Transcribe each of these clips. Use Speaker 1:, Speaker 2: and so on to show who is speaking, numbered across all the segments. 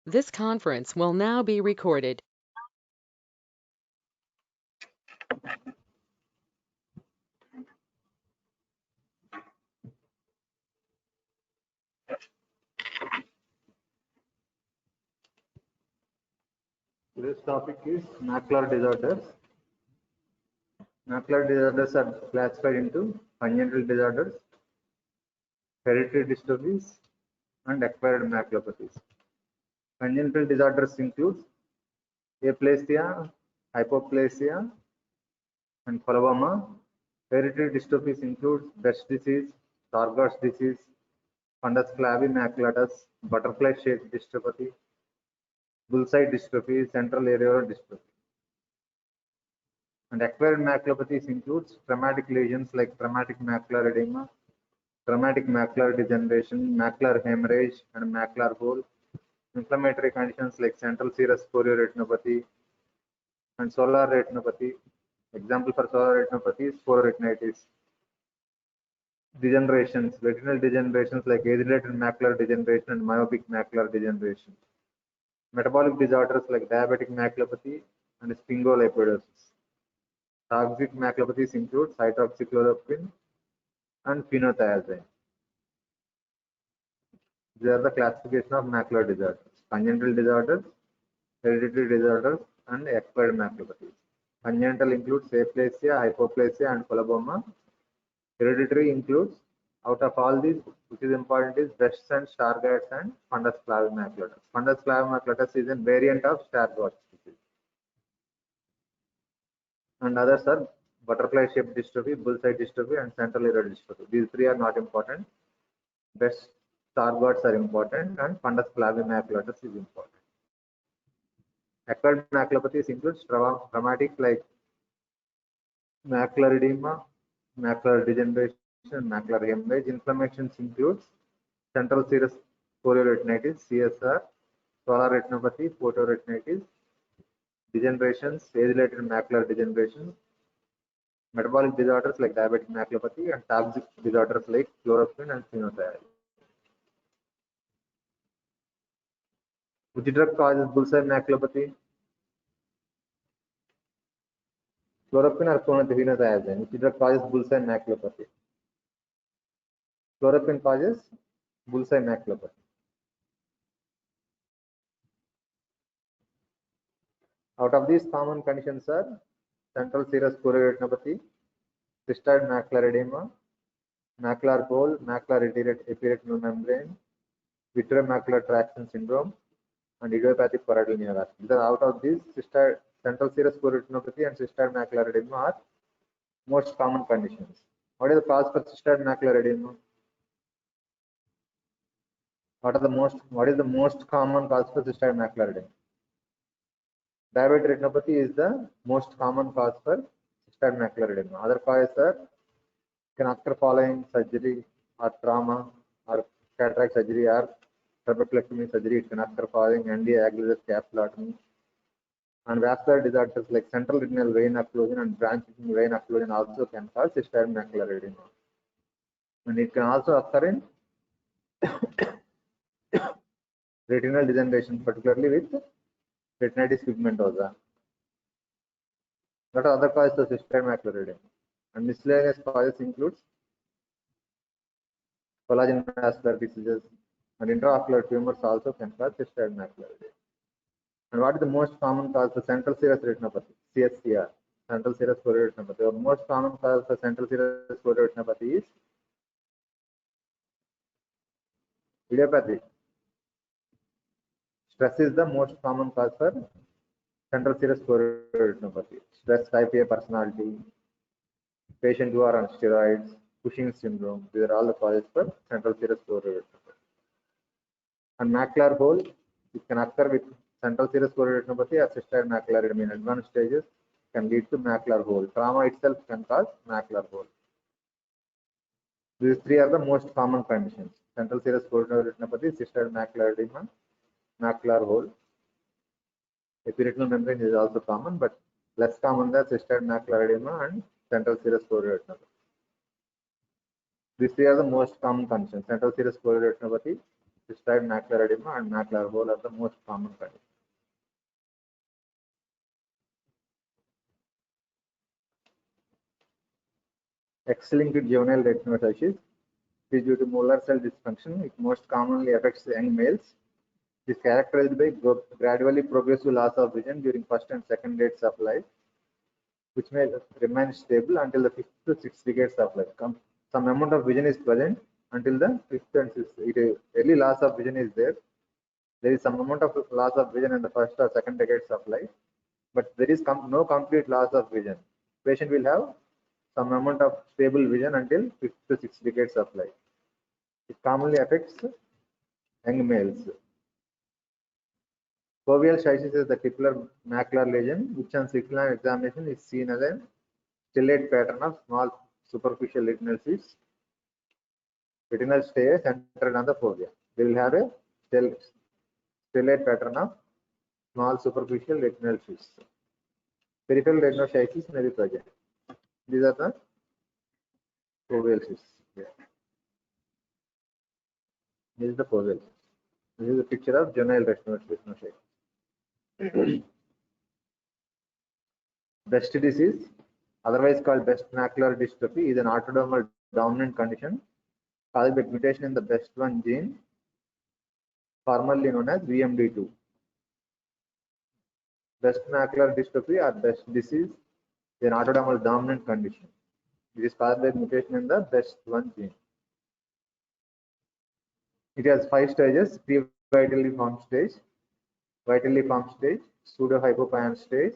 Speaker 1: This conference will now be recorded.
Speaker 2: Today's topic is macular disorders. Macular disorders are classified into congenital disorders, hereditary dystrophies, and acquired maculopathies. Congenital disorders include aplasia, hypoplasia, and coloboma. Hereditary dystrophies include Behçet disease, Stargardt disease, fundus flavi maculatus, butterfly-shaped dystrophy, bullseye dystrophy, central areolar dystrophy. And acquired maculopathies includes traumatic lesions like traumatic macular edema, traumatic macular degeneration, macular hemorrhage, and macular hole. Inflammatory conditions like central serous chorioretinopathy and solar retinopathy. Example for solar retinopathy is chororetinitis. Degenerations, retinal degenerations like age-related macular degeneration and myopic macular degeneration. Metabolic disorders like diabetic maculopathy and sphingolipidosis. Toxic maculopathies include hydroxychloroquine and phenothiazide. These are the classification of macular disorders: congenital disorders, hereditary disorders, and acquired maculopathies. Congenital includes aplasia, hypoplasia, and coloboma. Hereditary includes, out of all these, which is important is Behçet's and Stargardt's and fundus flavi maculatus. Fundus flavi maculatus is a variant of Stargardt's disease. And others are butterfly-shaped dystrophy, bullseye dystrophy, and central areolar dystrophy. These three are not important. Behçet's, Stargardt's are important, and fundus flavi maculatus is important. Acquired maculopathies includes traumatic like macular edema, macular degeneration, macular hemorrhage. Inflammations includes central serous chorioretinitis, CSR, solar retinopathy, photoretinitis, degenerations, age-related macular degeneration, metabolic disorders like diabetic maculopathy, and toxic disorders like chloroquine and phenothiazide. Which drug causes bullseye maculopathy? Chloroquine or phenothiazide? Which drug causes bullseye maculopathy? Chloroquine causes bullseye maculopathy. Out of these common conditions are central serous chorioretinopathy, cystoid macular edema, macular hole, macular epiretinal membrane, vitreomacular traction syndrome, and idiopathic choroidal neovascular. Because out of these, central serous chorioretinopathy and cystoid macular edema are most common conditions. What is the cause for cystoid macular edema? What is the most common cause for cystoid macular edema? Diabetic retinopathy is the most common cause for cystoid macular edema. Other causes are can occur following surgery or trauma or cataract surgery or trabeculectomy surgery. It can occur following NDA capsulotomy. And vascular disorders like central retinal vein occlusion and branching vein occlusion also can cause cystoid macular edema. And it can also occur in retinal degeneration, particularly with retinitis pigmentosa. What are other causes of cystoid macular edema? And miscellaneous causes includes collagen vascular diseases and intraocular tumors also can cause cystoid macular edema. And what is the most common cause for central serous retinopathy? CSCR, central serous chorioretinopathy. The most common cause for central serous chorioretinopathy is idiopathy. Stress is the most common cause for central serous chorioretinopathy. Stress, type A personality, patient who are on steroids, Cushing's syndrome. These are all the causes for central serous chorioretinopathy. And macular hole, it can occur with central serous chorioretinopathy or cystoid macular edema in advanced stages can lead to macular hole. Trauma itself can cause macular hole. These three are the most common conditions: central serous chorioretinopathy, cystoid macular edema, macular hole. Epiretinal membrane is also common, but less common than cystoid macular edema and central serous chorioretinopathy. These three are the most common conditions: central serous chorioretinopathy, cystoid macular edema and macular hole are the most common conditions. X-linked juvenile retinocytosis is due to molar cell dysfunction. It most commonly affects young males. It is characterized by gradually progressive loss of vision during first and second decades of life, which may remain stable until the fifth to sixth decades of life. Some amount of vision is present until the fifth and sixth. Early loss of vision is there. There is some amount of loss of vision in the first or second decades of life, but there is no complete loss of vision. Patient will have some amount of stable vision until fifth to sixth decades of life. It commonly affects young males. Foveal cysts is the tipular macular lesion, which on CT examination is seen as a stellate pattern of small superficial retinal cysts. Retinal stay centered on the fovea. They will have a stellate pattern of small superficial retinal cysts. Peripheral retinoschisis may be present. These are the foveal cysts. Yeah. This is the foveal cyst. This is a picture of juvenile retinoschisis. Best disease, otherwise called Best macular dystrophy, is an autosomal dominant condition caused by mutation in the BEST1 gene, formerly known as VMD2. Best macular dystrophy or Best disease is an autosomal dominant condition. It is caused by mutation in the BEST1 gene. It has 5 stages: pre-vitally formed stage, vitally formed stage, pseudo-hypopyon stage,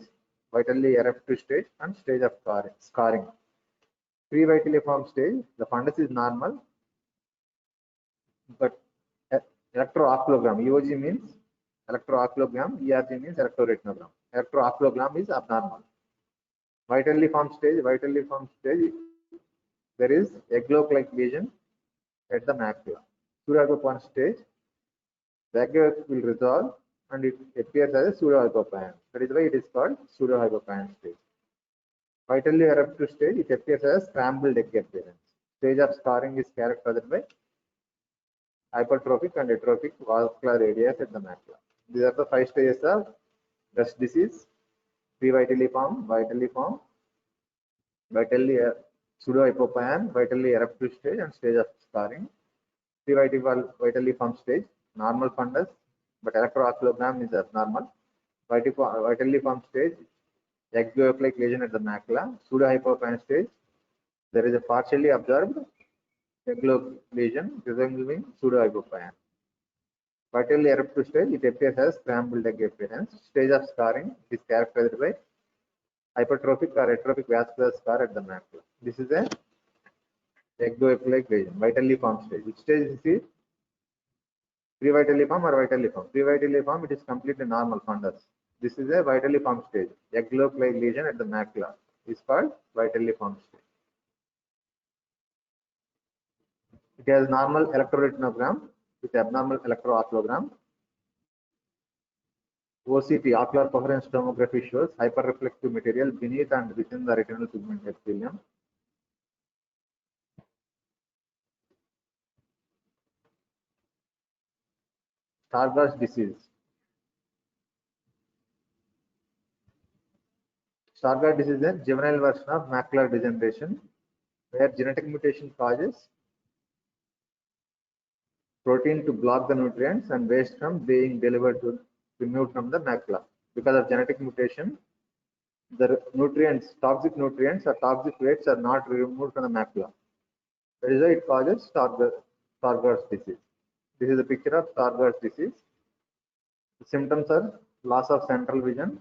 Speaker 2: vitally eruptive stage, and stage of scarring. Pre-vitally formed stage, the fundus is normal, but electrooculogram, EOG means electrooculogram, ERG means electroretinogram. Electrooculogram is abnormal. Vitally formed stage, there is egg-like lesion at the macula. Pseudo-hypopyon stage, the egg will resolve and it appears as a pseudo-hypopyon. That is why it is called pseudo-hypopyon stage. Vitally eruptive stage, it appears as scrambled egg appearance. Stage of scarring is characterized by hypertrophic and atrophic vascular radius at the macula. These are the 5 stages of Best disease: pre-vitally formed, vitally formed, pseudo-hypopyon, vitally eruptive stage, and stage of scarring. Pre-vitally formed stage, normal fundus, but electrooculogram is abnormal. Vitally formed stage, egg-like lesion at the macula. Pseudo-hypopyon stage, there is a partially absorbed egg-like lesion resembling pseudo-hypopyon. Vitally eruptive stage, it appears as scrambled egg appearance. Stage of scarring is characterized by hypertrophic or atrophic vascular scar at the macula. This is a egg-like lesion, vitally formed stage. Which stage is it? Pre-vitally formed or vitally formed? Pre-vitally formed, it is completely normal fundus. This is a vitally formed stage. Egg-like lesion at the macula is called vitally formed stage. It has normal electroretinogram with abnormal electrooculogram. OCT, ocular coherence tomography, shows hyperreflective material beneath and within the retinal pigment epithelium. Stargardt disease. Stargardt disease is a juvenile version of macular degeneration where genetic mutation causes protein to block the nutrients and waste from being delivered to removed from the macula. Because of genetic mutation, the nutrients, toxic nutrients or toxic wastes are not removed from the macula. That is why it causes Stargardt disease. This is a picture of Stargardt disease. The symptoms are loss of central vision,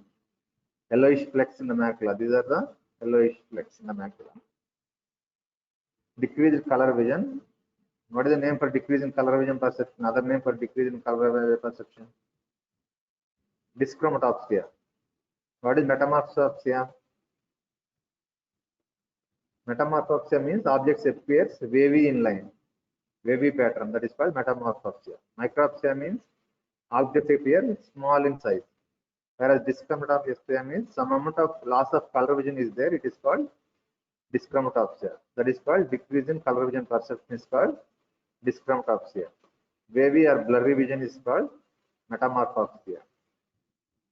Speaker 2: yellowish flecks in the macula. These are the yellowish flecks in the macula. Decreased color vision. What is the name for decrease in color vision perception? Other name for decrease in color vision perception? Dyschromatopsia. What is metamorphopsia? Metamorphopsia means objects appears wavy in line, wavy pattern. That is called metamorphopsia. Micropsia means objects appear small in size. Whereas dyschromatopsia means some amount of loss of color vision is there. It is called dyschromatopsia. That is called decrease in color vision perception is called dyschromatopsia. Wavy or blurry vision is called metamorphopsia.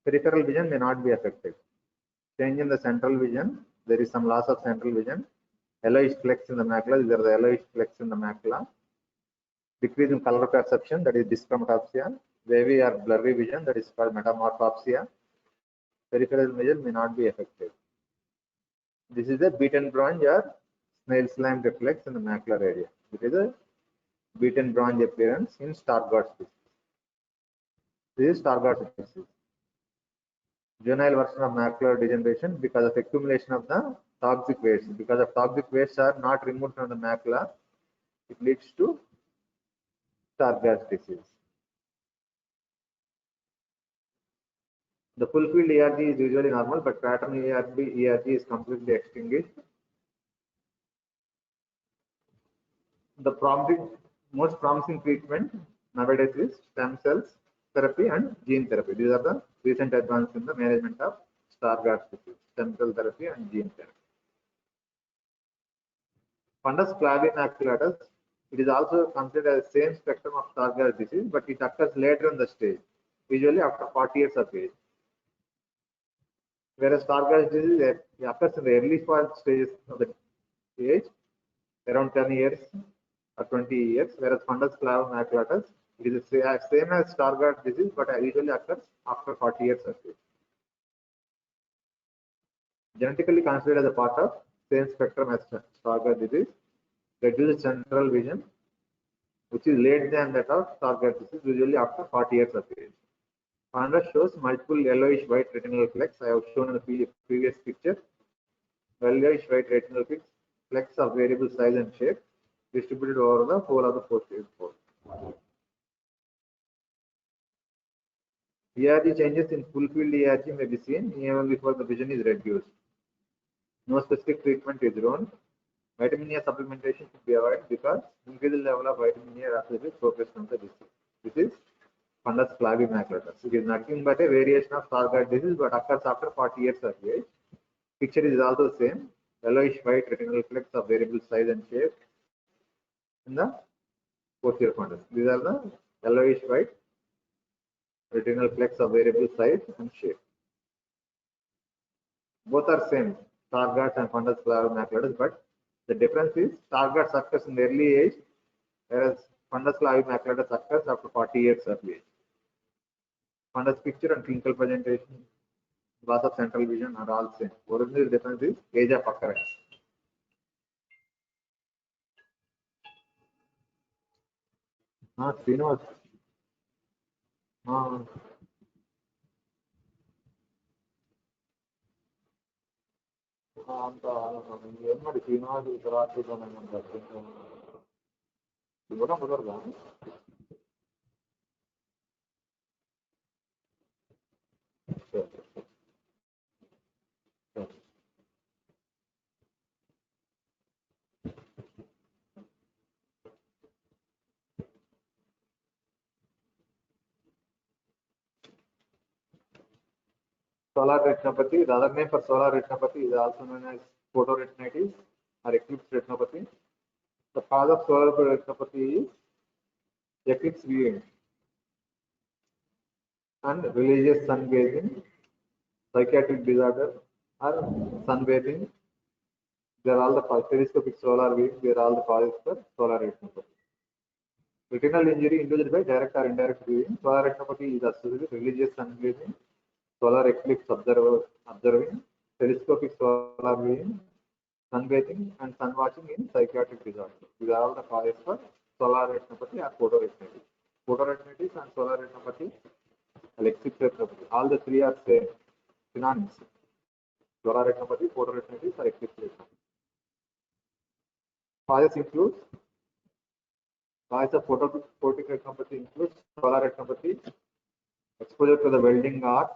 Speaker 2: Peripheral vision may not be affected. Change in the central vision, there is some loss of central vision. Yellowish flecks in the macula, these are the yellowish flecks in the macula. Decrease in color perception, that is dyschromatopsia. Wavy or blurry vision, that is called metamorphopsia. Peripheral vision may not be affected. This is a beaten bronze or snail slime reflex in the macular area. It is a beaten bronze appearance in Stargardt species. This is Stargardt species. Juvenile version of macular degeneration because of accumulation of the toxic wastes. Because of toxic wastes are not removed from the macula, it leads to Stargardt disease. The full field ERG is usually normal, but pattern ERG is completely extinguished. The most promising treatment nowadays is stem cells therapy and gene therapy. These are the recent advances in the management of Stargardt disease, stem cell therapy and gene therapy. Fundus flavimaculatus, it is also considered as the same spectrum of Stargardt disease, but it occurs later in the stage, usually after 40 years of age. Whereas Stargardt disease occurs in the early stages of the age, around 10 years or 20 years, whereas fundus flavimaculatus, it is the same as Stargardt disease, but usually occurs after 40 years of age. Genetically considered as a part of same spectrum as Stargardt disease, reduced central vision, which is later than that of Stargardt disease, usually after 40 years of age. Fundus shows multiple yellowish white retinal flecks. I have shown in the previous picture. Yellowish white retinal flecks of variable size and shape distributed over the whole of the posterior pole. ERG changes in full field ERG may be seen even before the vision is reduced. No specific treatment is known. Vitamin A supplementation should be avoided because increased level of vitamin A rapidly progress from the disease. This is fundus flavimaculatus. It is nothing but a variation of Stargardt disease, but occurs after 40 years of age. Picture is also the same. Yellowish white retinal flecks of variable size and shape in the posterior fundus. These are the yellowish white retinal flecks of variable size and shape. Both are same, Stargardt and fundus flavimaculatus, but the difference is Stargardt occurs in the early age, whereas fundus flavimaculatus occurs after 40 years of age. Fundus picture and clinical presentation, loss of central vision are all same. Original difference is age of occurrence. Srinivas. ಅಂತ ಏನ್ ಮಾಡಿ ಶ್ರೀನಿವಾಸ ಈ ತರ ಆಗ್ತಿದ್ದ ನಂಗೆ ಇವನ ಬದರ್ಗ solar retinopathy. The other name for solar retinopathy is also known as photoretinitis or eclipse retinopathy. The cause of solar retinopathy is eclipse viewing and religious sunbathing, psychiatric disorder or sunbathing. They are all the telescopic solar viewing. They are all the causes for solar retinopathy. Retinal injury induced by direct or indirect viewing. Solar retinopathy is associated with religious sunbathing, solar eclipse observing, telescopic solar viewing, sunbathing, and sun watching in psychiatric disorder. These are all the causes for solar retinopathy or photoretinitis. Photoretinitis and solar retinopathy, eclipse retinopathy, all the three are same synonyms. Solar retinopathy, photoretinitis, or eclipse retinopathy. Causes include causes of phototic retinopathy includes solar retinopathy, exposure to the welding arcs,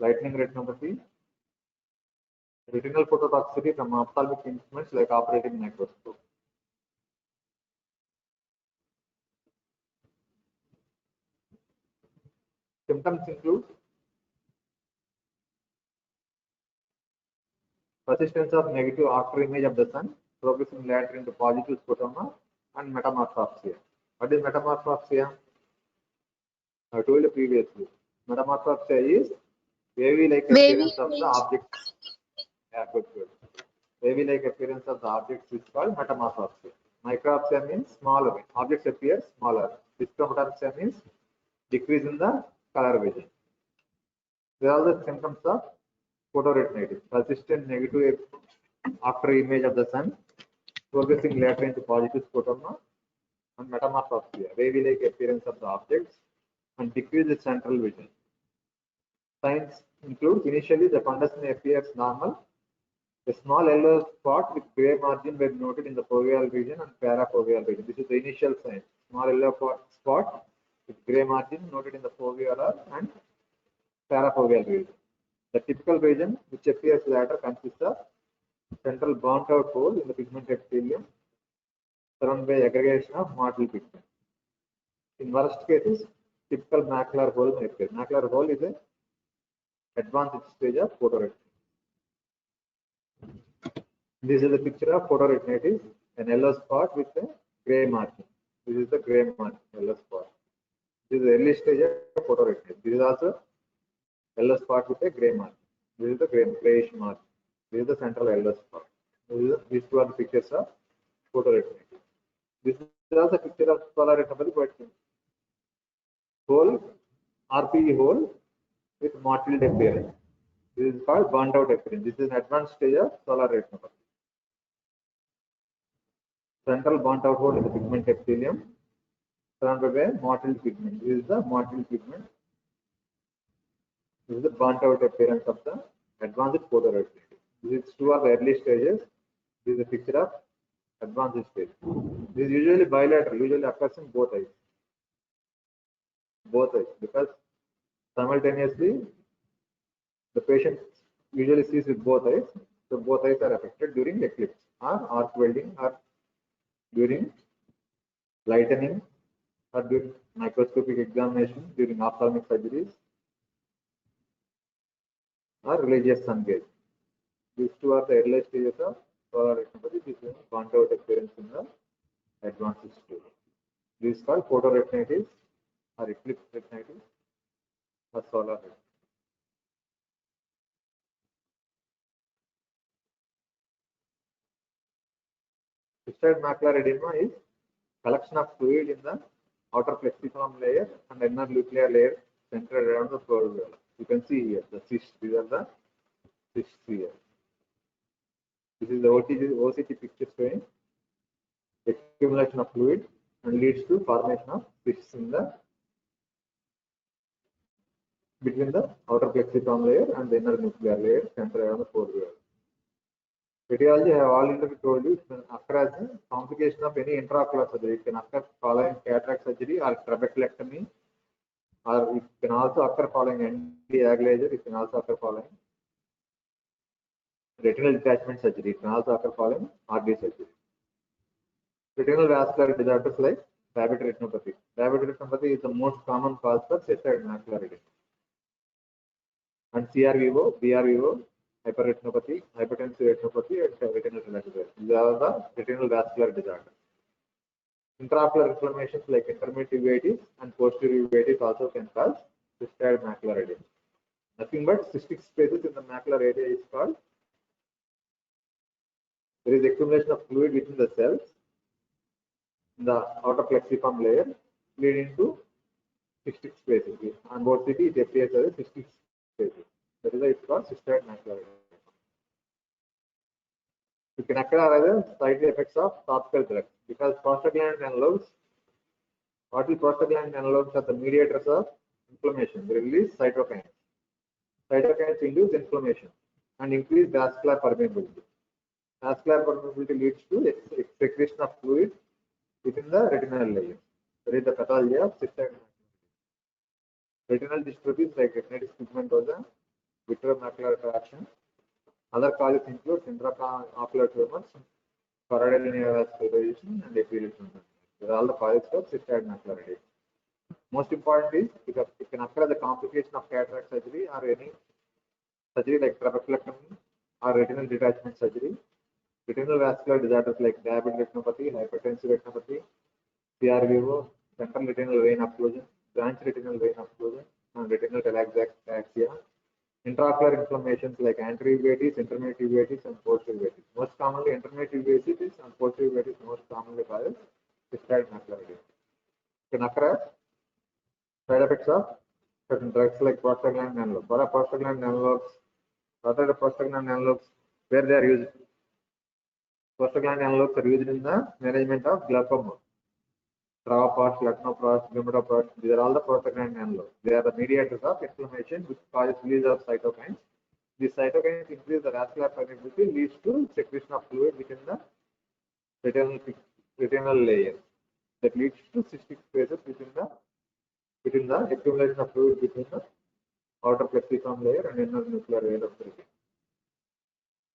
Speaker 2: lightning retinopathy, retinal phototoxicity from ophthalmic instruments like operating microscope. Symptoms include persistence of negative after image of the sun, progressing later into positive scotoma, and metamorphopsia. What is metamorphopsia? I told you previously. Metamorphopsia is wavy-like
Speaker 3: Wavy
Speaker 2: appearance of the
Speaker 3: image.
Speaker 2: object. Yeah, good, good. Wavy-like appearance of the objects is called metamorphopsia. Micropsia means smaller. Objects appear smaller. Dyschromatopsia means decrease in the color vision. There are the symptoms of photoretinitis. Persistent negative after image of the sun, progressing later into positive scotoma, and metamorphopsia, wavy-like appearance of the objects, and decreased central vision. Signs include initially the fundus may appear normal. A small yellow spot with gray margin were noted in the foveal region and parafoveal region. This is the initial sign. Small yellow spot with gray margin noted in the foveolar and parafoveal region. The typical region which appears later consists of central burnt out hole in the pigment epithelium surrounded by aggregation of motile pigment. In worst cases, typical macular hole may appear. Macular hole is an advanced stage of photoretinitis. This is a picture of photoretinitis, an yellow spot with a gray margin. This is the gray margin, yellow spot. This is the early stage of photoretinitis. This is also yellow spot with a gray margin. This is the grayish margin. This is the central yellow spot. These two are the pictures of photoretinitis. This is also a picture of solar retinopathy, but hole, RPE hole with mottled appearance. This is called burnt out appearance. This is an advanced stage of solar retinopathy. Central burnt out hole in the pigment epithelium surrounded by mottled pigment. This is the mottled pigment. This is the burnt out appearance of the advanced photoretinitis. These two are the early stages. This is a picture of advanced stage. This is usually bilateral, usually occurs in both eyes. Both eyes, because simultaneously the patient usually sees with both eyes. So both eyes are affected during eclipse or arc welding or during lightening or during microscopic examination during ophthalmic surgeries or religious sun gaze. These two are the early stages of solar retinopathy. This is burnt out appearance in the advanced stage. This is called photoretinitis or eclipse retinitis or solar retinitis. Cystoid macular edema is collection of fluid in the outer plexiform layer and inner nuclear layer centered around the foveola. You can see here the cysts. These are the cysts here. This is the OCT picture showing accumulation of fluid and leads to formation of cysts in the between the outer plexiform layer and the inner nuclear layer centered around the foveola. Radiology, I have already told you, it can occur as a complication of any intraocular surgery. It can occur following cataract surgery or trabeculectomy, or it can also occur following anti-aglazure. It can also occur following retinal detachment surgery. It can also occur following RD surgery. Retinal vascular disorders like diabetic retinopathy. Diabetic retinopathy is the most common cause for cystoid macular edema. And CRVO, BRVO, hyperretinopathy, hypertensive retinopathy, and retinal telangiectasia. These are the retinal vascular disorders. Intraocular inflammations like intermediate uveitis and posterior uveitis also can cause cystoid macular edema. Nothing but cystic spaces in the macular area is called. There is accumulation of fluid within the cells in the outer plexiform layer, leading to cystic spaces. On both CT, it appears as a cystic spaces. That is why it's called cystoid macular edema. It can occur as a side effects of topical drugs because prostaglandin analogs. What is prostaglandin analogs are the mediators of inflammation. They release cytokines. Cytokines induce inflammation and increase vascular permeability. Vascular permeability leads to secretion of fluid within the retinal layer. That is the pathology of cystoid macular. Retinal dystrophies like retinitis pigmentosa, vitreomacular attraction. Other causes include intraocular tumors, choroidal neovascularization, and epithelial. These are all the causes of cystoid macular edema. Most important is because it can occur as a complication of cataract surgery or any surgery like trabeculectomy or retinal detachment surgery. Retinal vascular disorders like diabetic retinopathy, hypertensive retinopathy, CRVO, central retinal vein occlusion, branch retinal vein occlusion, and retinal telangiectasia. Intraocular inflammations like anterior uveitis, intermediate uveitis, and posterior uveitis. Most commonly, intermediate uveitis and posterior uveitis most commonly causes cystoid macular edema. Can occur as side effects of certain drugs like prostaglandin analogs. What are prostaglandin analogs? What are the prostaglandin analogs? Where they are used? Prostaglandin analogs are used in the management of glaucoma. Travoprost, latanoprost, lumidoprost, these are all the prostaglandin analogs. They are the mediators of inflammation which causes release of cytokines. These cytokines increase the vascular permeability, leads to secretion of fluid within the retinal layer. That leads to cystic spaces within the accumulation of fluid between the outer plexiform layer and inner nuclear layer of the retina.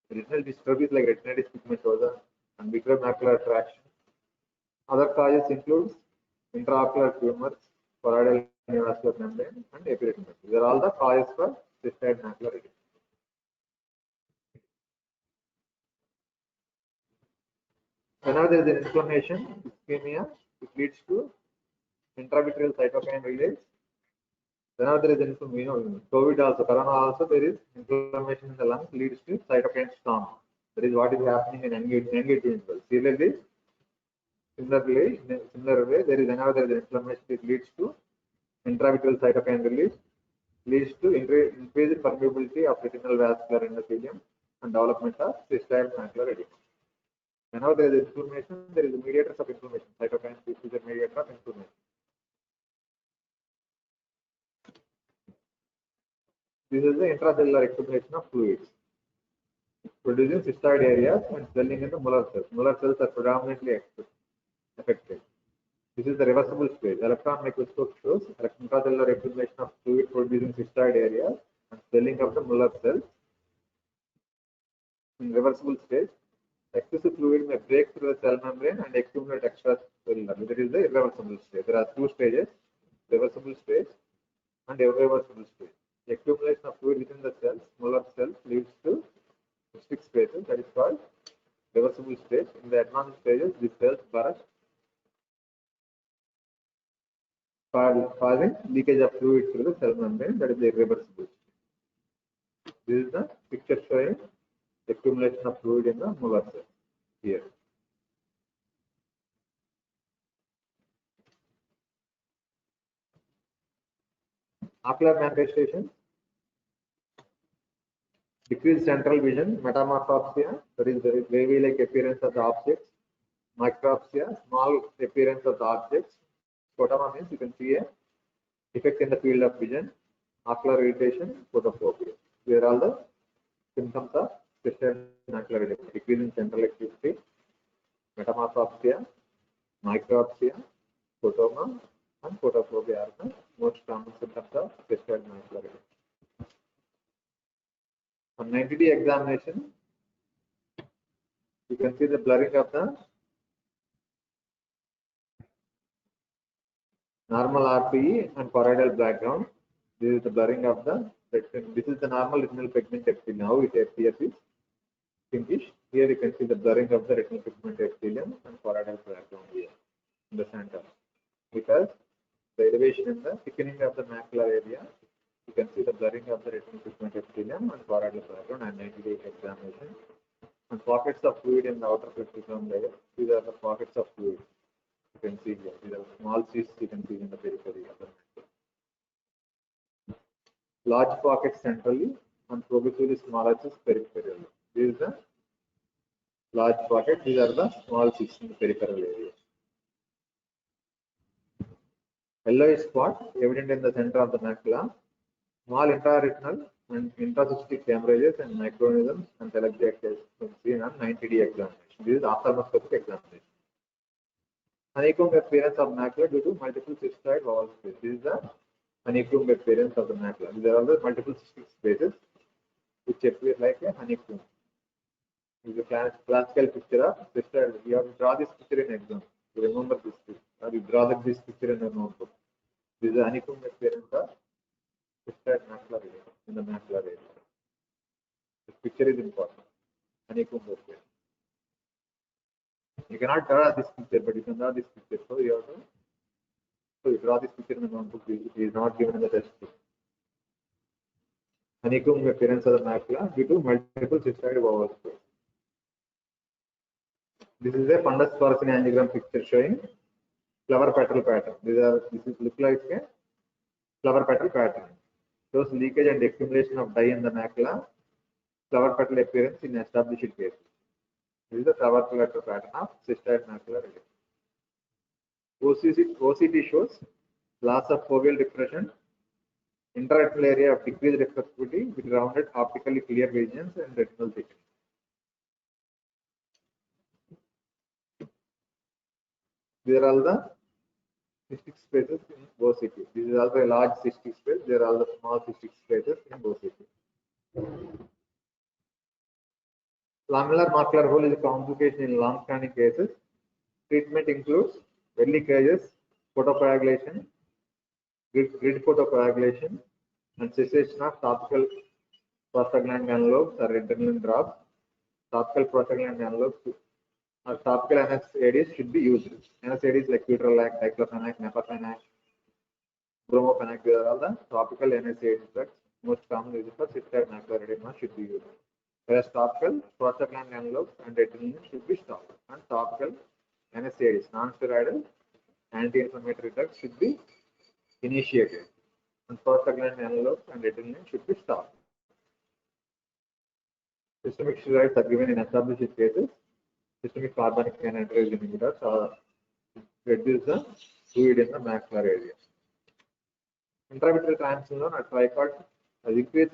Speaker 2: Retinal dystrophies like retinitis pigmentosa and micromacular attraction. Other causes include intraocular tumors, choroidal neovascular membrane, and epiretinopathy. These are all the causes for cystoid macular edema. Whenever there is an inflammation, ischemia, it leads to intravitreal cytokine release. Whenever there is an inflammation, COVID also, Corona also, there is inflammation in the lungs, leads to cytokine storm. That is what is happening in engagement. Similarly, in a similar way, whenever there is inflammation, it leads to intravitreal cytokine release, leads to increased permeability of retinal vascular endothelium and development of cystoid macular edema. Whenever there is inflammation, there is mediators of inflammation. Cytokines is a mediator of inflammation. This is the intracellular accumulation of fluids, producing cystoid areas and swelling in the Muller cells. Muller cells are predominantly affected. This is the reversible stage. Electron microscope shows intracellular accumulation of fluid producing cystoid areas and swelling of the Muller cells. In reversible stage, excessive fluid may break through the cell membrane and accumulate extracellularly. That is the irreversible stage. There are two stages: reversible stage and irreversible stage. The accumulation of fluid within the cells, Muller cells, leads to cystic spaces. That is called reversible stage. In the advanced stages, the cells burst, causing leakage of fluid through the cell membrane. That is the irreversible stage. This is the picture showing accumulation of fluid in the Muller cell here. Ocular manifestation: decreased central vision, metamorphopsia, that is the wavy-like appearance of the objects. Micropsia, small appearance of the objects. Scotoma means you can see a defect in the field of vision. Ocular irritation, photophobia. These are all the symptoms of cystoid macular edema. Decrease in central acuity, metamorphopsia, micropsia, scotoma, and photophobia are the most common symptoms of cystoid macular edema. On 90D examination, you can see the blurring of the normal RPE and choroidal background. This is the blurring of the retinal. This is the normal retinal pigment epithelium. Now it appears is pinkish. Here you can see the blurring of the retinal pigment epithelium and choroidal background here in the center. Because the elevation in the thickening of the macular area, you can see the blurring of the retinal pigment epithelium and choroidal background and 90-day examination. And pockets of fluid in the outer plexiform layer. These are the pockets of fluid. You can see here. These are small cysts you can see in the periphery of the macula. Large pockets centrally and progressively smaller cysts peripherally. This is the large pocket. These are the small cysts in the peripheral area. Yellowish spot evident in the center of the macula. Small intraretinal and intracystic hemorrhages and microaneurysms and telangiectasia seen on 90D examination. This is ophthalmoscopic examination. Honeycomb appearance of macula due to multiple cystoid wall spaces. This is the honeycomb appearance of the macula. These are all the multiple cystic spaces which appear like a honeycomb. This is a classical picture of cystoid. You have to draw this picture in exam. You remember this picture, or you draw this picture in your notebook. This is a honeycomb appearance of cystoid macular edema in the macular area. This picture is important. Honeycomb appearance. You cannot draw this picture, but you can draw this picture. So you have to So you draw this picture in the notebook. It is not given in the test book. Honeycomb appearance of the macula due to multiple cystoid overgrowth. This is a fundus porcine angiogram picture showing flower petal pattern. This is look like a flower petal pattern. Shows leakage and accumulation of dye in the macula. Flower petal appearance in established cases. This is the flower petal pattern of cystoid macular edema. OCT shows loss of foveal depression, intraretinal area of decreased reflectivity with rounded optically clear regions and retinal thickening. These are all the cystic spaces in OCT. This is also a large cystic space. There are all the small cystic spaces in OCT. Lamellar macular hole is a complication in long-standing cases. Treatment includes early cases, photocoagulation, grid photocoagulation, and cessation of topical prostaglandin analogs or adrenaline drops. Topical prostaglandin analogs or topical NSAIDs should be used. NSAIDs like ketorolac, diclofenac, nepafenac, bromofenac, these are all the topical NSAID drugs. Most commonly used for cystoid macular edema should be used. Whereas topical prostaglandin analogs and adrenaline should be stopped. And topical NSAIDs, non-steroidal anti-inflammatory drugs should be initiated. And prostaglandin analogs and adrenaline should be stopped. Systemic steroids are given in established cases. Systemic carbonic anhydrase inhibitors are reduce the fluid in the macular area. Intravitreal triamcinolone or Tricort has increased.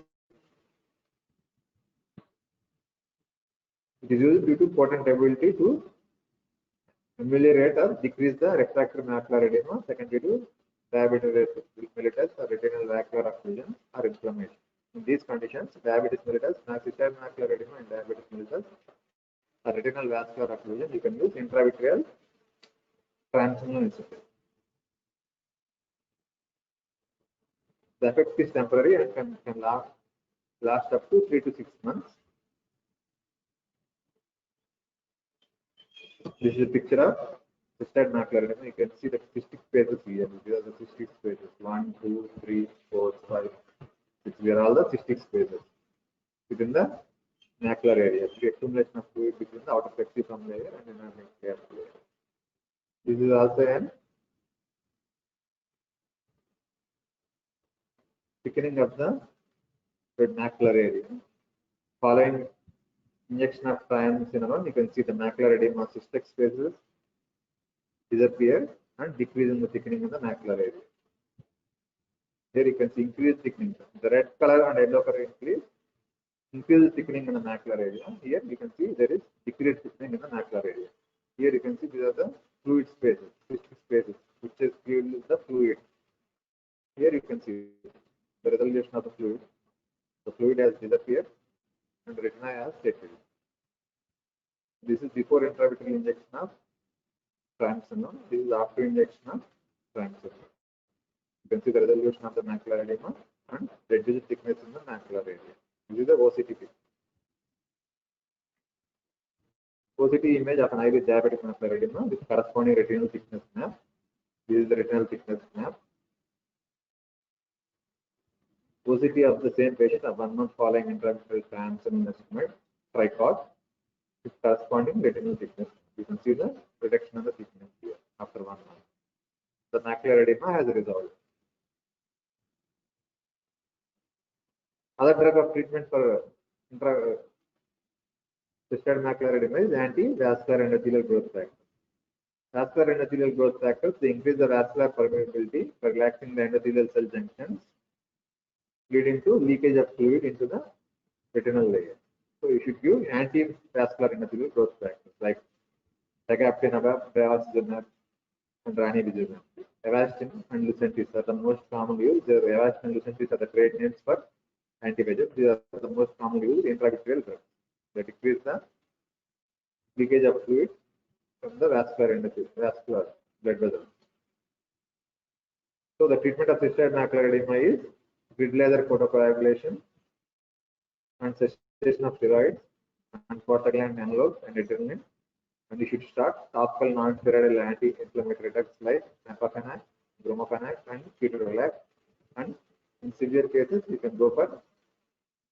Speaker 2: It is used due to potent ability to ameliorate or decrease the refractory macular edema secondary to diabetes mellitus or retinal vascular occlusion or inflammation. In these conditions, diabetes mellitus, cystoid macular edema, and diabetes mellitus or retinal vascular occlusion, you can use intravitreal triamcinolone inhibitor. The effect is temporary and can last up to 3 to 6 months. This is a picture of cystoid macular edema. You can see the cystic spaces here. These are the cystic spaces 1, 2, 3, 4, 5, 6. These are all the cystic spaces within the macular area. The accumulation of fluid between the outer plexiform layer and inner layer. This is also an thickening of the macular area. Following injection of triamcinolone, you can see the macular edema cystic spaces disappear and decrease in the thickening of the macular area. Here you can see increased thickening. The red color and yellow color increased thickening in the macular area. Here you can see there is decreased thickening in the macular area. Here you can see these are the fluid spaces, cystic spaces, which is the fluid. Here you can see the resolution of the fluid. The fluid has disappeared and the retina has settled. This is before intravitreal injection of triamcinolone. This is after injection of triamcinolone. You can see the resolution of the macular edema and reduced thickness in the macular area. This is the OCT. OCT image of an eye with diabetic macular edema with corresponding retinal thickness map. This is the retinal thickness map. OCT of the same patient of 1 month following intravitreal triamcinolone estimate, Tricort, with corresponding retinal thickness. You can see the reduction of the thickness here after 1 month. The macular edema has resolved. Other drug of treatment for cystoid macular edema is anti-vascular endothelial growth factor. Vascular endothelial growth factors, they increase the vascular permeability by relaxing the endothelial cell junctions, leading to leakage of fluid into the retinal layer. So you should give anti-vascular endothelial growth factors like ticagrelor, bevacizumab, and ranibizumab. Avastin and Lucentis are the most commonly used. Avastin and Lucentis are the trade names for anti-VEGF. These are the most commonly used intravitreal drugs that decrease the leakage of fluid from the vascular blood vessels. So the treatment of cystoid macular edema is grid laser photocoagulation and cessation of steroids and prostaglandin analogs and adrenaline. And you should start topical non-steroidal anti-inflammatory drugs like nepafenac, bromopanax and ketorolac, and in severe cases you can go for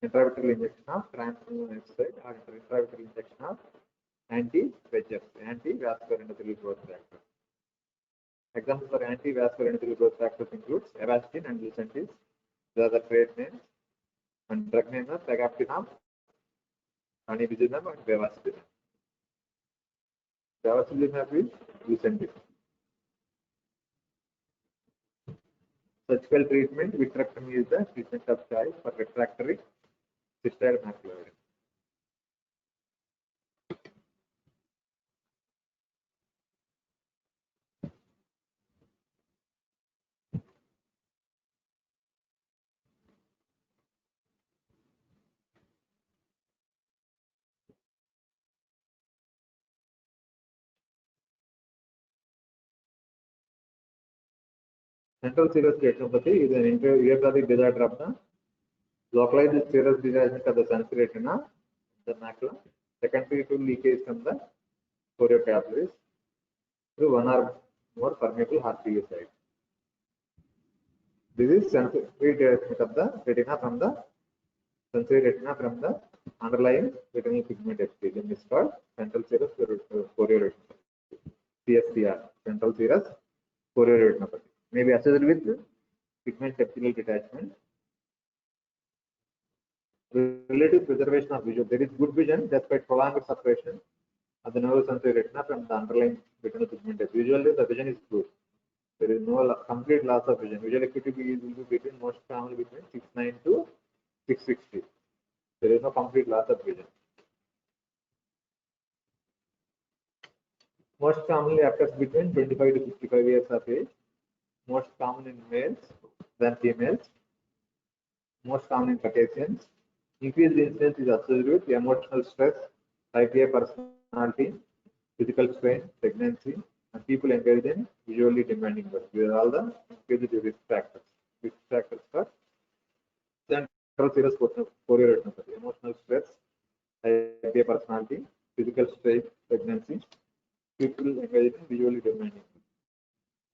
Speaker 2: intravitreal injection of triamcinolone or intravitreal injection of anti-VEGF, anti-vascular endothelial growth factor. Examples for anti-vascular endothelial growth factors includes Avastin and Lucentis. These are the trade names, and drug names are Pegamtinib, Ranibizumab, and Bevacizumab. Bevacizumab is Lucentis. Surgical treatment, vitrectomy is the treatment of choice for refractory cystoid macular edema. Central serous retinopathy is an idiopathic disorder of the localized serous detachment of the sensory retina, the macula, secondary to leakage from the choriocapillaries through one or more permeable RPE sites. This is sensory detachment of the retina from the sensory retina from the underlying retinal pigment epithelium is called central serous chorioretinopathy, CSCR, central serous chorioretinopathy. May be associated with pigment epithelial detachment. Relative preservation of vision. There is good vision despite prolonged suppression of the neurosensory retina from the underlying retinal pigment. Usually the vision is good. There is no complete loss of vision. Visual acuity will be between most commonly between 690 to 660. There is no complete loss of vision. Most commonly occurs between 25 to 55 years of age. Most common in males than females. Most common in Caucasians. Increased incidence is associated with emotional stress, type A personality, physical strain, pregnancy, and people engaged in visually demanding work. These are all the increased risk factors. Risk factors for central serous chorioretinopathy: emotional stress, type A personality, physical strain, pregnancy, people engaged in visually demanding work.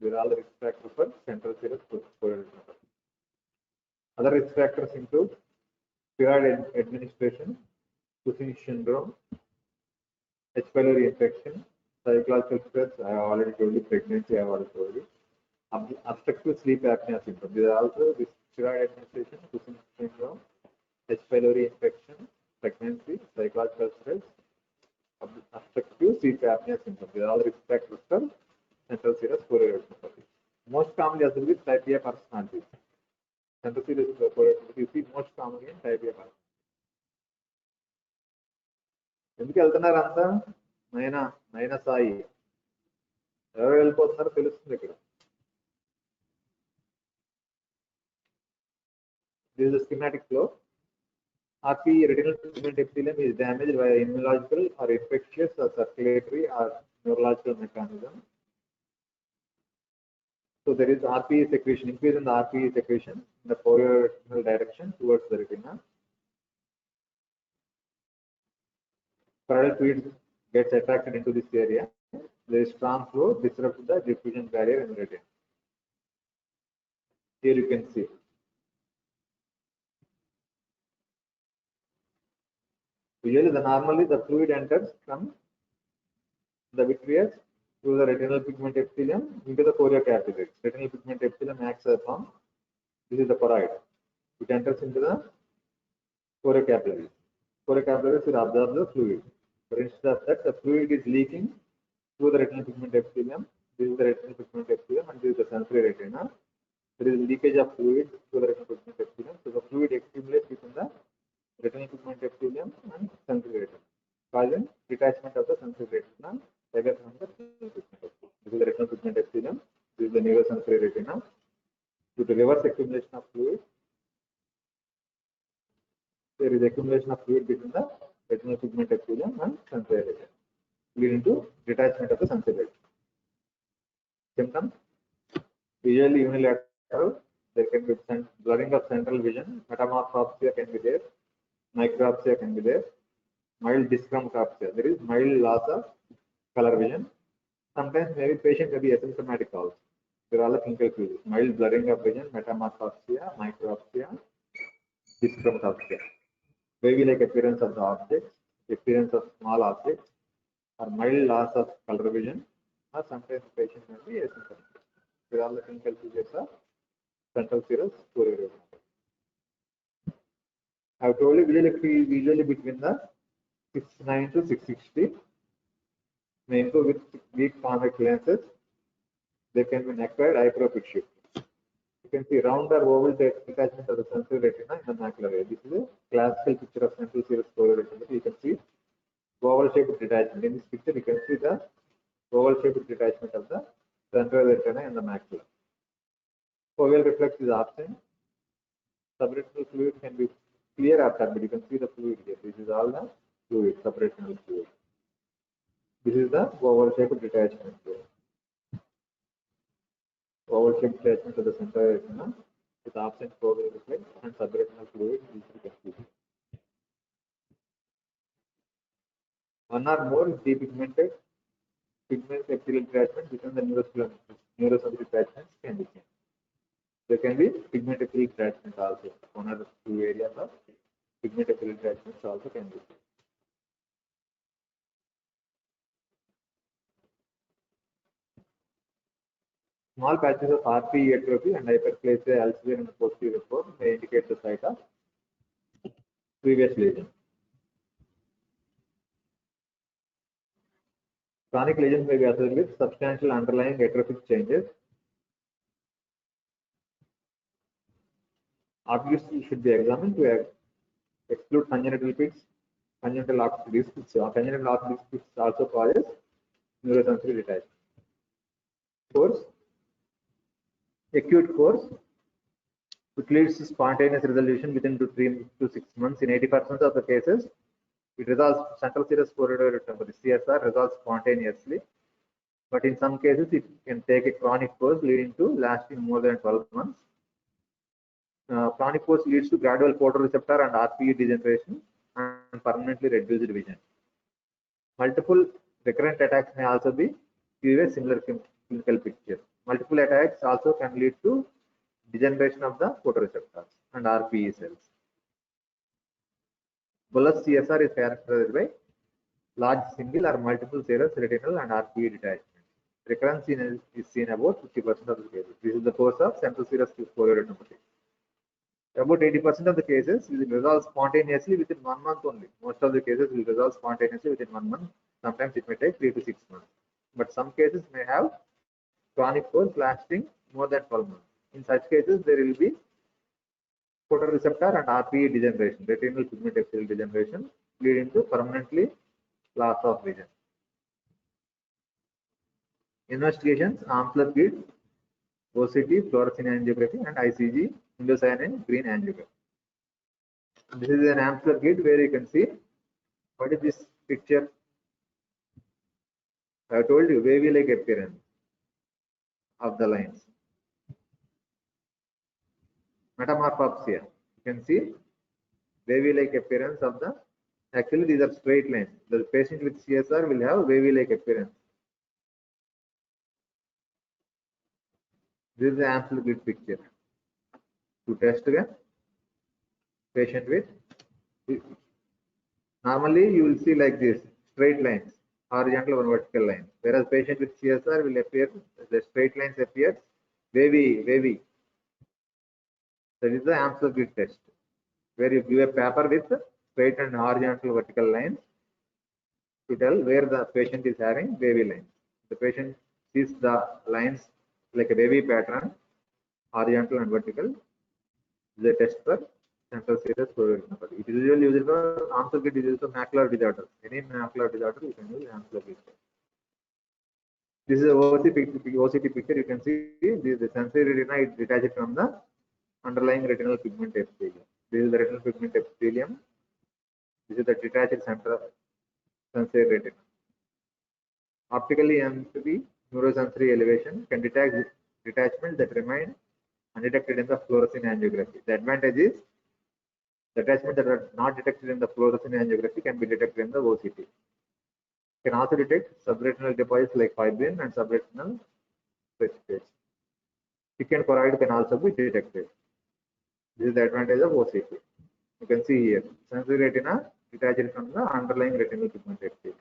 Speaker 2: These are all the risk factors for central serous chorioretinopathy. Other risk factors include steroid administration, Cushing's syndrome, H. pylori infection, psychological stress, I have already told you, pregnancy, I have already told you, obstructive sleep apnea syndrome. These are also this steroid administration, Cushing's syndrome, H. pylori infection, pregnancy, psychological stress, obstructive sleep apnea syndrome. These are all risk factors for central serous chorioretinopathy. Most commonly associated with type A personality. Central serous chorioretinopathy you see most commonly in type A personality. ఎందుకు వెళ్తున్నారు అంతా నయన సాయి ఎవరు వెళ్ళిపోతున్నారో తెలుస్తుంది ఇక్కడ. This is a schematic flow. RPE retinal pigment epithelium is damaged by immunological or infectious or circulatory or neurological mechanism. So there is RPE secretion, increase in the RPE secretion in the chorioretinal direction towards the retina. Choroidal fluid gets attracted into this area. There is strong flow, disrupts the diffusion barrier in the retina. Here you can see. Usually, normally the fluid enters from the vitreous through the retinal pigment epithelium into the choriocapillaries. Retinal pigment epithelium acts as form. This is the choroid. It enters into the choriocapillaries. Choriocapillaries will absorb the fluid. For instance of that, the fluid is leaking through the retinal pigment epithelium. This is the retinal pigment epithelium and this is the sensory retina. There is leakage of fluid through the retinal pigment epithelium. So the fluid accumulates within the retinal pigment epithelium and sensory retina, causing detachment of the sensory retina away from the retinal pigment epithelium. This is the retinal pigment epithelium. This is the neurosensory retina. Due to reverse accumulation of fluid, there is accumulation of fluid between the retinal pigment epithelium and sensory retina, leading to detachment of the sensory retina. Symptoms: usually unilateral. There can be blurring of central vision. Metamorphopsia can be there. Micropsia can be there. Mild dyschromopsia. There is mild loss of color vision. Sometimes maybe patient may be asymptomatic also. They're all clinical features: mild blurring of vision, metamorphopsia, micropsia, dyschromatopsia. Wavy-like appearance of the objects, appearance of small objects, or mild loss of color vision, or sometimes the patient may be asymptomatic. These are all the clinical features of central serous choroidiopathy. I have told you usually between the 6'9" to 6'60", may improve with weak convex lenses. They can be acquired hyperopic shift. You can see round or oval detachment of the sensory retina in the macular area. This is a classical picture of central serous choroidiopathy. You can see oval shaped detachment. In this picture, you can see the oval shaped detachment of the central retina in the macula. Foveal reflex is absent. Subretinal fluid can be clear after, but you can see the fluid here. This is all the fluid, subretinal fluid. This is the oval shaped detachment here. Oval shaped detachment of the central retina with absent foveal reflex and subretinal fluid. This you can see. One or more depigmented pigment epithelial detachment within the neurosensory detachments can be seen. There can be pigment epithelial detachment also. One or two areas of pigment epithelial detachments also can be seen. Small patches of RPE atrophy and hyperplasia elsewhere in the posterior form may indicate the site of previous lesion. Chronic lesions may be associated with substantial underlying atrophic changes. Obviously, should be examined to exclude congenital pits, congenital optic disc pits. Congenital optic disc pits also causes neurosensory detachment. Course, acute course, which leads to spontaneous resolution within 2 to 6 months. In 80% of the cases, it resolves. Central serous choroidiopathy (CSR) resolves spontaneously, but in some cases, it can take a chronic course leading to lasting more than 12 months. Chronic course leads to gradual photoreceptor and RPE degeneration and permanently reduced vision. Multiple recurrent attacks may also give a similar clinical picture. Multiple attacks also can lead to degeneration of the photoreceptors and RPE cells. Bullous CSR is characterized by large single or multiple serous retinal and RPE detachment. Recurrence is seen about 50% of the cases. This is the course of central serous choroidiopathy. About 80% of the cases will resolve spontaneously within 1 month only. Most of the cases will resolve spontaneously within 1 month. Sometimes it may take 3 to 6 months. But some cases may have chronic course lasting more than 12 months. In such cases, there will be photoreceptor and RPE degeneration, retinal pigment epithelial degeneration, leading to permanently loss of vision. Investigations: Amsler kit, OCT, fluorescein angiography, and ICG, indocyanine green angiography. This is an Amsler kit where you can see what is this picture. I have told you wavy-like appearance of the lines. Metamorphopsia. You can see wavy-like appearance of the. Actually, these are straight lines. The patient with CSR will have wavy-like appearance. This is the Amsler kit picture. To test the patient with. Normally, you will see like this straight lines, horizontal and vertical lines. Whereas patient with CSR will appear, the straight lines appear wavy. That is the Amsler kit test, where you give a paper with straight and horizontal vertical lines to tell where the patient is having wavy lines. The patient sees the lines like a wavy pattern, horizontal and vertical. This is a test for central serous choroidiopathy. It is usually used for Amsler kit is used for macular disorder. Any macular disorder, you can use Amsler kit. This is a OCT picture. You can see the sensory retina is detached from the underlying retinal pigment epithelium. This is the retinal pigment epithelium. This is the detached central sensory retina. Optically empty neurosensory elevation can detect detachment that remain undetected in the fluorescein angiography. The advantage is the detachment that are not detected in the fluorescein angiography can be detected in the OCT. Can also detect subretinal deposits like fibrin and subretinal precipitates. Thickened choroid can also be detected. This is the advantage of OCT. You can see here, sensory retina detached from the underlying retinal pigment epithelium.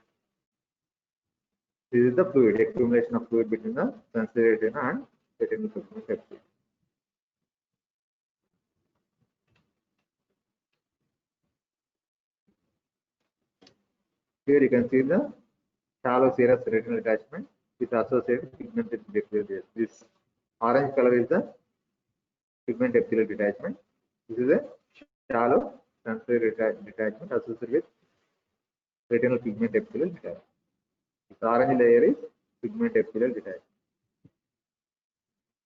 Speaker 2: This is the fluid, accumulation of fluid between the sensory retina and retinal pigment epithelium. Here you can see the shallow serous retinal detachment with associated pigmented epithelium. This orange color is the pigment epithelial detachment. This is a shallow sensory detachment associated with retinal pigment epithelial detachment. This orange layer is pigment epithelial detachment.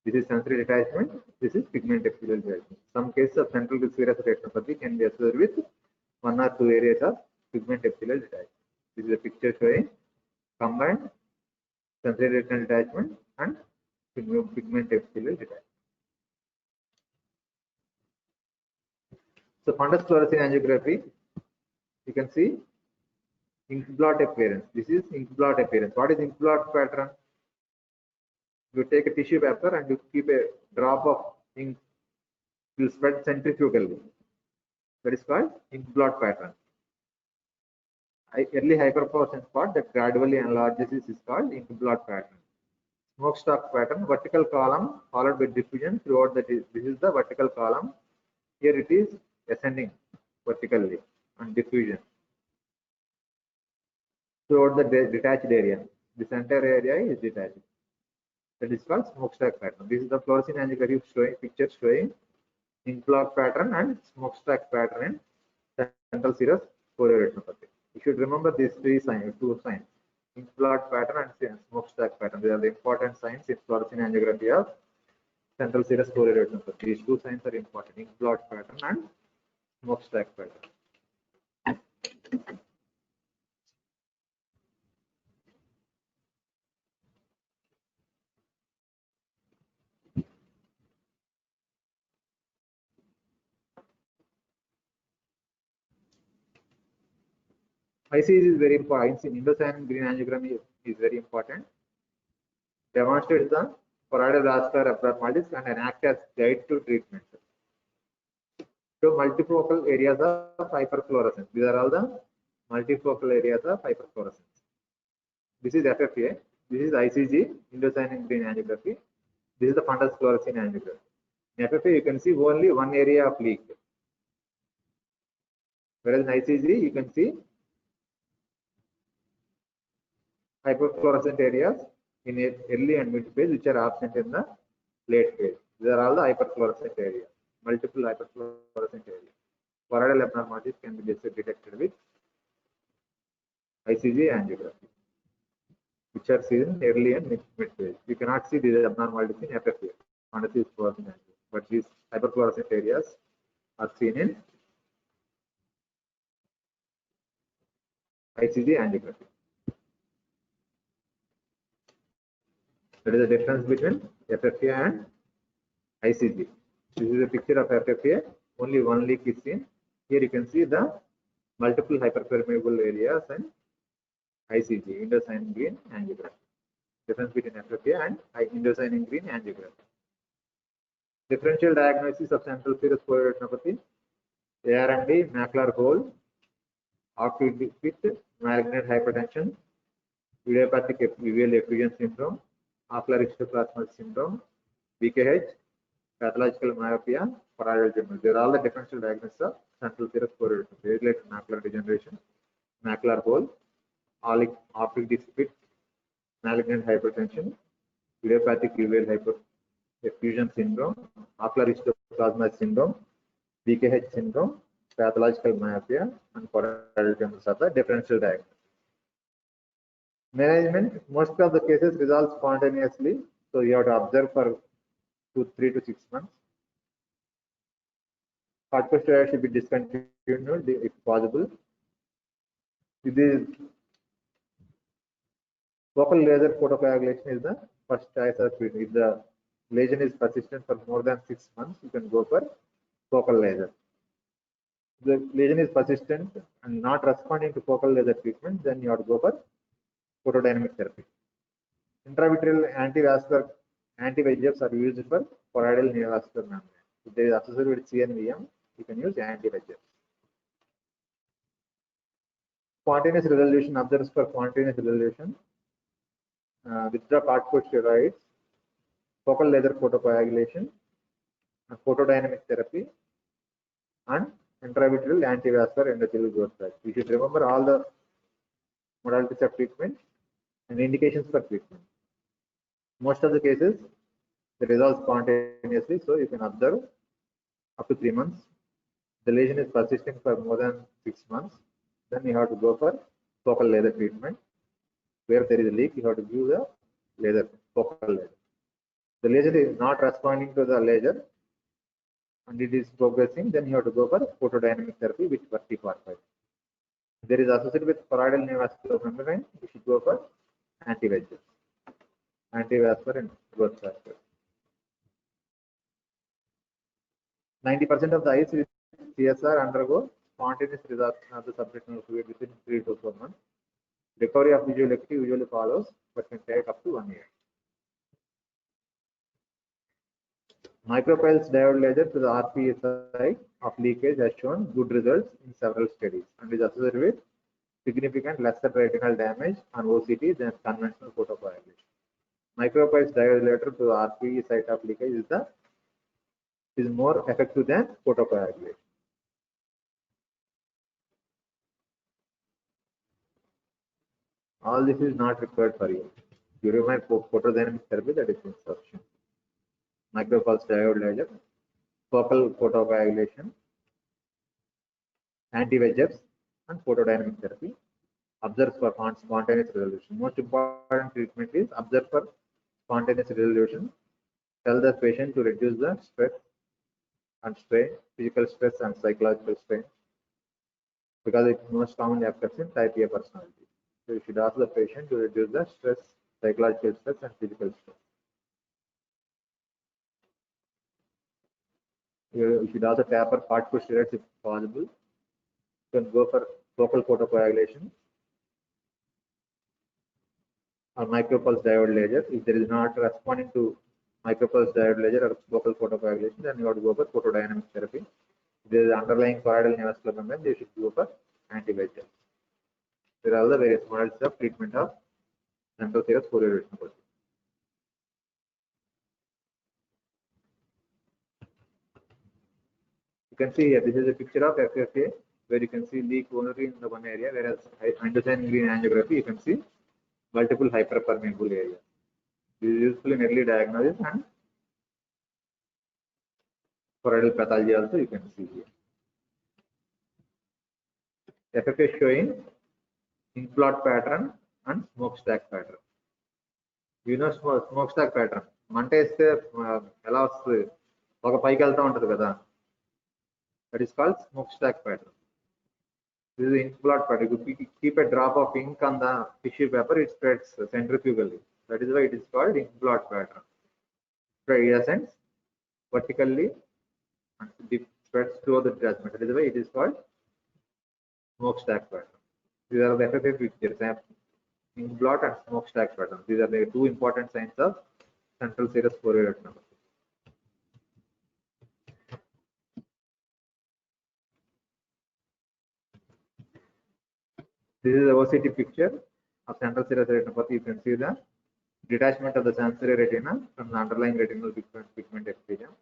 Speaker 2: This is sensory detachment. This is pigment epithelial detachment. Some cases of central serous retinopathy can be associated with one or two areas of pigment epithelial detachment. This is a picture showing combined sensory retinal detachment and pigment epithelial detachment. So fundus fluorescein angiography, you can see ink blot appearance. This is ink blot appearance. What is ink blot pattern? You take a tissue paper and you keep a drop of ink, you spread centrifugally. That is called ink blot pattern. Early hyperfluorescence spot that gradually enlarges is called ink blot pattern. Smokestack pattern, vertical column followed by diffusion throughout the. This is the vertical column. Here it is ascending vertically and diffusion throughout the detached area. This entire area is detached. That is called smokestack pattern. This is the fluorescein angiography showing picture showing ink blot pattern and smokestack pattern in central serous chorioretinopathy. You should remember these two signs, ink blot pattern and smokestack pattern. They are the important signs in fluorescein angiography of central serous chorioretinopathy. These two signs are important: ink blot pattern and smokestack pattern. ICG is very important. Indocyanine green angiogram is very important. Demonstrates the choroidal vascular abnormalities and act as guide to treatment. So multifocal areas of hyperfluorescence. These are all the multifocal areas of hyperfluorescence. This is FFA. This is ICG, indocyanine green angiography. This is the fundus fluorescein angiography. In FFA, you can see only one area of leak. Whereas in ICG, you can see hyperfluorescent areas in early and mid phase, which are absent in the late phase. These are all the hyperfluorescent areas, multiple hyperfluorescent areas. Choroidal abnormalities can be detected with ICG angiography, which are seen early and mid phase. You cannot see these abnormalities in FFA, fundus fluorescent angiography, but these hyperfluorescent areas are seen in ICG angiography. That is the difference between FFA and ICG. This is a picture of FFA. Only one leak is seen. Here you can see the multiple hyperpermeable areas and ICG, indocyanine green angiography. Difference between FFA and indocyanine green angiography. Differential diagnosis of central serous chorioretinopathy: ARMD, macular hole, optic defect, malignant hypertension, idiopathic uveal effusion syndrome, ocular histoplasmosis syndrome, BKH, pathological myopia, choroidal tumor. They are all the differential diagnosis of central serous chorioretinopathy: age-related macular degeneration, macular hole, optic defect, malignant hypertension, idiopathic uveal effusion syndrome, ocular histoplasmosis syndrome, BKH syndrome, pathological myopia, and choroidal tumors are the differential diagnosis. Management: most of the cases resolve spontaneously, so you have to observe for 3 to 6 months. Corticosteroids should be discontinued if possible. This focal laser photocoagulation is the first choice of treatment. If the lesion is persistent for more than 6 months, you can go for focal laser. If the lesion is persistent and not responding to focal laser treatment, then you have to go for photodynamic therapy. Intravitreal anti-VEGFs are used for choroidal neovascular membrane. If they is associated with CNVM, you can use anti-VEGF. Spontaneous resolution, observes for spontaneous resolution, withdraw corticosteroids, focal laser photocoagulation, photodynamic therapy, and intravitreal antivascular endothelial growth factor. You should remember all the modalities of treatment and indications for treatment. Most of the cases, they resolve spontaneously, so you can observe up to 3 months. The lesion is persisting for more than 6 months, then you have to go for focal laser treatment. Where there is a leak, you have to give the laser, focal laser. The lesion is not responding to the laser and it is progressing, then you have to go for photodynamic therapy with vertiforfide. If there is associated with choroidal neovascular membrane, you should go for anti-VEGF, antivascular and growth factor. 90% of the eyes with CSR undergo spontaneous resorption of the subretinal fluid within 3 to 4 months. Recovery of visual acuity usually follows, but can take up to 1 year. Micropulse diode laser to the RPE site of leakage has shown good results in several studies and is associated with significant lesser retinal damage on OCT than conventional photocoagulation. Micropulse diode laser to the RPE site of leakage is more effective than photocoagulation. All this is not required for you. During my photodynamic therapy, that is insufficient. Micropulse diode laser, focal photocoagulation, anti-VEGFs, and photodynamic therapy. Observe for spontaneous resolution. Most important treatment is observe for spontaneous resolution. Tell the patient to reduce the stress and strain, physical stress and psychological strain, because it most commonly occurs in type A personality. So you should ask the patient to reduce the stress, psychological stress and physical stress. You should also taper corticosteroids if possible. You can go for focal photocoagulation or micropulse diode laser. If there is not responding to micropulse diode laser or focal photocoagulation, then you have to go for photodynamic therapy. If there is underlying choroidal neovascular membrane, they should go for anti-VEGF. There are other various models of treatment of central serous fovea retinopathy. You can see here, this is a picture of FFA, where you can see leak only in the one area, whereas indocyanine green angiography, you can see multiple hyperpermeable areas. This is useful in early diagnosis and choroidal pathology also you can see here. FFA showing inflot pattern and smokestack pattern. You know smokestack pattern. మంట వేస్తే ఎలా వస్తుంది, ఒక పైకి వెళ్తా ఉంటది కదా, that is called smokestack pattern. This is inflot pattern. If you keep a drop of ink on the tissue paper, it spreads centrifugally. That is why it is called inflot pattern. Spread vertically and it spreads through the detachment. That is why it is called smokestack pattern. These are the FFA pictures, inflot and smokestack pattern. These are the two important signs of central serous fovea retinopathy. This is the OCT picture of central serous retinopathy. You can see the detachment of the sensory retina from the underlying retinal pigment epithelium.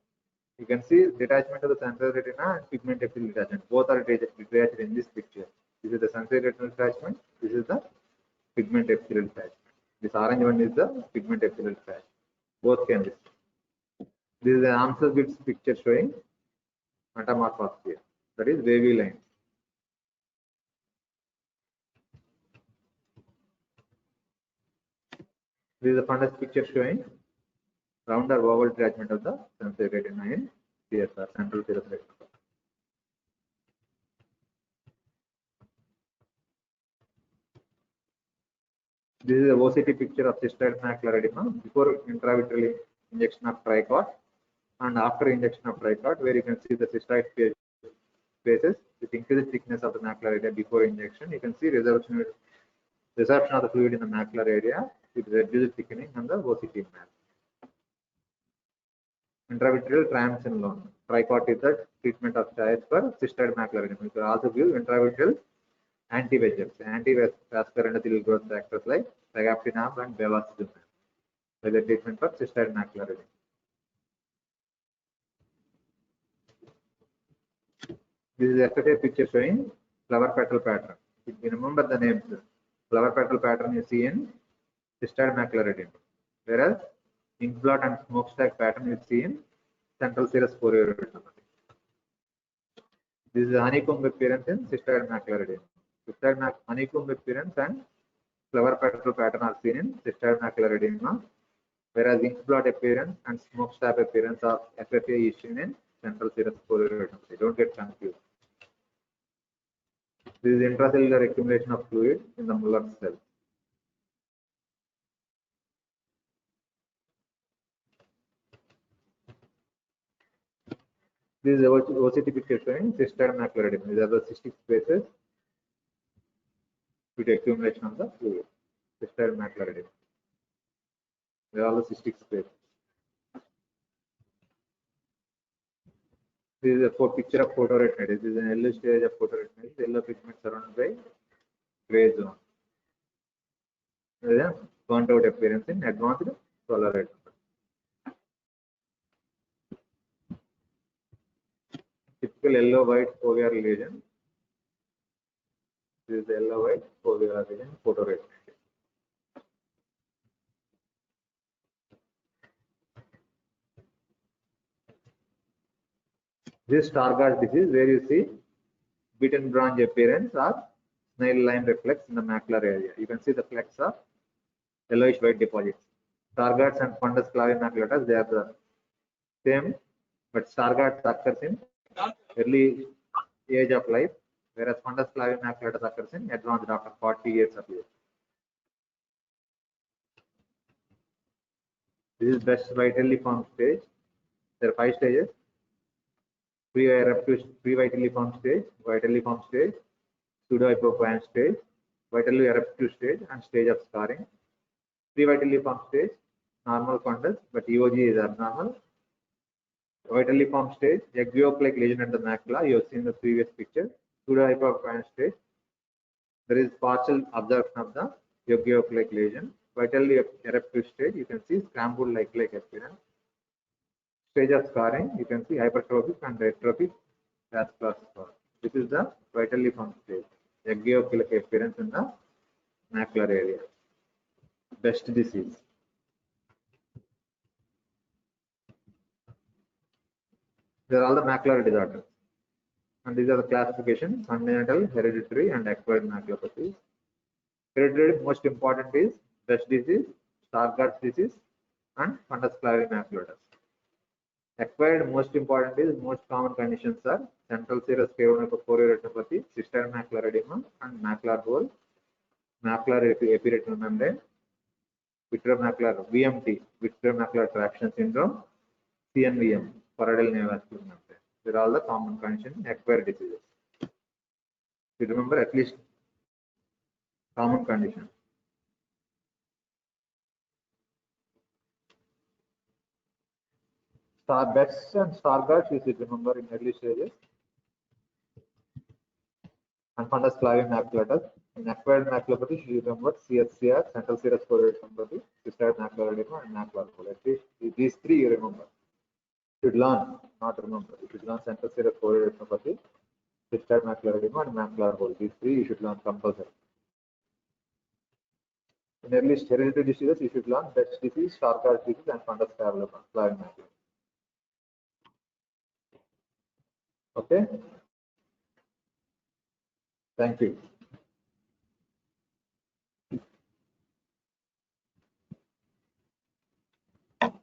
Speaker 2: You can see detachment of the sensory retina and pigment epithelial detachment. Both are detached in this picture. This is the sensory retinal detachment. This is the pigment epithelial detachment. This orange one is the pigment epithelial detachment. Both can be seen. This is the Amsel-Gibbs picture showing metamorphosphere. That is wavy lines. This is the fundus picture showing round or oval detachment of the sensory retina in CSR, central serous retina. This is a OCT picture of cystoid macular edema before intravitreal injection of tricot and after injection of tricot, where you can see the cystoid spaces with increased thickness of the macular area before injection. You can see resorption of the fluid in the macular area with reduced thickening on the OCT map. Intravitreal triamcinolone. Tricot is the treatment of choice for cystoid macular edema. You can also give intravitreal anti-VEGFs, anti-vascular endothelial growth factors like ticagrelor and bevacizumab for the treatment for cystoid macular edema. This is a picture showing flower petal pattern. If you remember the names, flower petal pattern you see in cystoid macular edema, whereas ink blot and smokestack pattern you see in central serous choroidiopathy. This is honeycomb appearance in cystoid macular edema. Honeycomb appearance and flower petal pattern are seen in cystoid macular edema, whereas ink blot appearance and smokestack appearance of FFA is seen in central serous choroidiopathy. Don't get confused. This is intracellular accumulation of fluid in the Muller cell. This is OCT picture showing cystoid macular edema. These are the cystic spaces with the accumulation of the fluid. Cystoid macular edema. They are all the cystic spaces. This is a picture of photoretinitis. This is an yellow stage of photoretinitis. Yellow pigment surrounded by gray zone. There is a burnt out appearance in advanced solar retinopathy. Typical yellow-white foveal lesion. This is the yellow-white foveal lesion, photoretinitis. This Stargardt disease, where you see beaten branch appearance or snail line reflex in the macular area. You can see the flecks of yellowish white deposits. Stargardts and fundus flavi maculatus, they are the same, but Stargardt occurs in early age of life, whereas fundus flavi maculatus occurs in advanced after 40 years of age. This is best vitally formed stage. There are 5 stages: pre-vitally formed stage, vitally formed stage, pseudo-hypopyon stage, vitally eruptive stage, and stage of scarring. Pre-vitally formed stage, normal fundus, but EOG is abnormal. Vitally formed stage, egg yolk-like lesion at the macula. You have seen the previous picture. Pseudo-hypopyon stage, there is partial absorption of the egg yolk-like lesion. Vitally eruptive stage, you can see scrambled-like appearance. Stage of scarring, you can see hypertrophic and atrophic vascular scar. This is the vitally formed stage. Egg yolk-like appearance in the macular area. Best disease. These are all the macular disorders. And these are the classifications: congenital, hereditary, and acquired maculopathy. Hereditary, most important is Best disease, Stargardt disease, and fundus flavi maculatus. Acquired, most important is most common conditions are central serous choroidiopathy, cystoid macular edema, and macular hole, macular epiretinal membrane, vitreomacular VMT, vitreomacular traction syndrome, CNVM, choroidal neovascular membrane. These are all the common conditions in acquired diseases. You remember at least common conditions. Best and Stargardt you should remember in early stages. And fundus flavi maculatus. In acquired maculopathy, you remember CSCR, central serous choroidiopathy, cystoid macular edema, and macular hole. At least these 3 you remember. You should learn, not remember. You should learn central serous choroidiopathy, cystoid macular edema, and macular hole. These 3 you should learn compulsory. In early hereditary diseases, you should learn Best disease, Stargardt disease, and fundus flavi maculatus. Okay. Thank you.